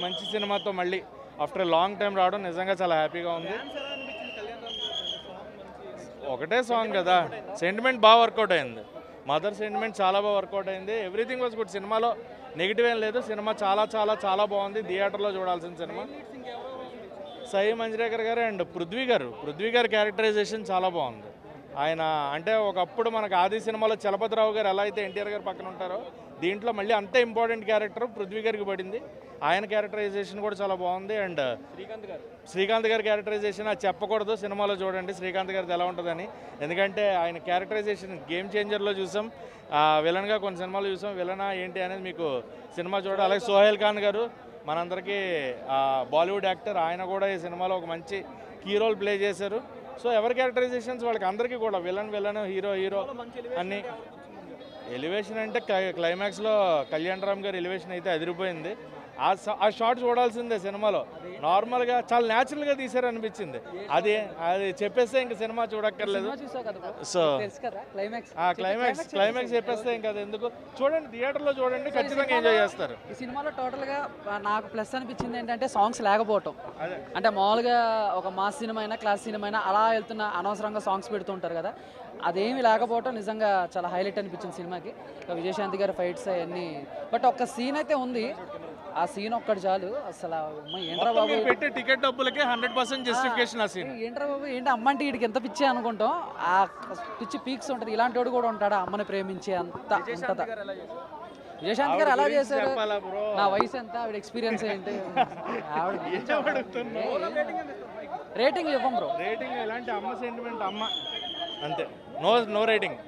మంచి సినిమాతో మళ్ళీ ఆఫ్టర్ లాంగ్ టైం రావడం నిజంగా చాలా హ్యాపీగా ఉంది. ఒకటే సాంగ్ కదా, సెంటిమెంట్ బాగా వర్కౌట్ అయింది. మదర్ సెంటిమెంట్ చాలా బాగా వర్కౌట్ అయింది. Everything was good. సినిమాలో నెగిటివ్ ఏం లేదు. సినిమా చాలా చాలా చాలా బాగుంది. థియేటర్లో చూడాల్సిన సినిమా. సాయి మంజ్రేకర్ గారు అండ్ పృథ్వీ గారు క్యారెక్టరైజేషన్ చాలా బాగుంది. ఆయన అంటే ఒకప్పుడు మనకు ఆది సినిమాలో చలపతిరావు గారు ఎలా అయితే ఎన్టీఆర్ గారు పక్కన ఉంటారో, దీంట్లో మళ్ళీ అంతే ఇంపార్టెంట్ క్యారెక్టర్ పృథ్వీ గారికి పడింది. ఆయన క్యారెక్టరైజేషన్ కూడా చాలా బాగుంది. అండ్ శ్రీకాంత్ గారి క్యారెక్టరైజేషన్ అది చెప్పకూడదు, సినిమాలో చూడండి శ్రీకాంత్ గారిది ఎలా ఉంటుందని. ఎందుకంటే ఆయన క్యారెక్టరైజేషన్ గేమ్ చేంజర్లో చూసాం, విలన్గా కొన్ని సినిమాలు చూసాం. విలనా ఏంటి అనేది మీకు సినిమా చూడాలి. అలాగే సోహెల్ ఖాన్ గారు మనందరికీ బాలీవుడ్ యాక్టర్, ఆయన కూడా ఈ సినిమాలో ఒక మంచి కీ రోల్ ప్లే చేశారు. సో ఎవరి క్యారెక్టరైజేషన్స్ వాళ్ళకి అందరికీ కూడా విలన్ హీరో అన్నీ. ఎలివేషన్ అంటే క్లైమాక్స్లో కళ్యాణ్ రామ్ గారి ఎలివేషన్ అయితే అదిరిపోయింది. ఆ షాట్ చూడాల్సిందే సినిమాలో. నార్మల్గా చాలా న్యాచురల్గా తీశారు అనిపించింది. అది చెప్పేస్తే ఇంక సినిమా చూడక్కర్లేదు. సో క్లైమాక్స్ చెప్పేస్తే ఇంకా అది ఎందుకు, చూడండి థియేటర్లో చూడండి, ఖచ్చితంగా ఎంజాయ్ చేస్తారు. ఈ సినిమాలో టోటల్గా నాకు ప్లస్ అనిపించింది ఏంటంటే సాంగ్స్ లేకపోవటం. అంటే మామూలుగా ఒక మాస్ సినిమా అయినా క్లాస్ సినిమా అయినా అలా వెళ్తున్న అనవసరంగా సాంగ్స్ పెడుతుంటారు కదా, అదేమి లేకపోవటం నిజంగా చాలా హైలైట్ అనిపించింది సినిమాకి. విజయశాంతి గారి ఫైట్స్ అవన్నీ, బట్ ఒక్క సీన్ అయితే ఉంది, ఆ సీన్ ఒక్కటి చాలు. అసలు ఏంట్రా బాబు పెట్టే టికెట్ డబ్బులకి 100% జస్టిఫికేషన్. ఆ సీన్ ఏంట్రా బాబు ఏంటి అమ్మంటే వీడికి ఎంత పిచ్చే అనుకుంటాం. ఆ పిచ్చి పీక్స్ ఉంటుంది. ఇలాంటి వాడు కూడా ఉంటాడా అమ్మని ప్రేమించే అంత ఉంటుందా? విజయశాంతి గారు ఎలా చేశారు? నా వయసు ఎంత, ఆవిడ ఎక్స్పీరియన్స్ ఏంటి, రేటింగ్ ఇవ్వం బ్రో. రేటింగ్ ఎలాంటి అమ్మ సెంటిమెంట్, అమ్మ అంతే. No rating.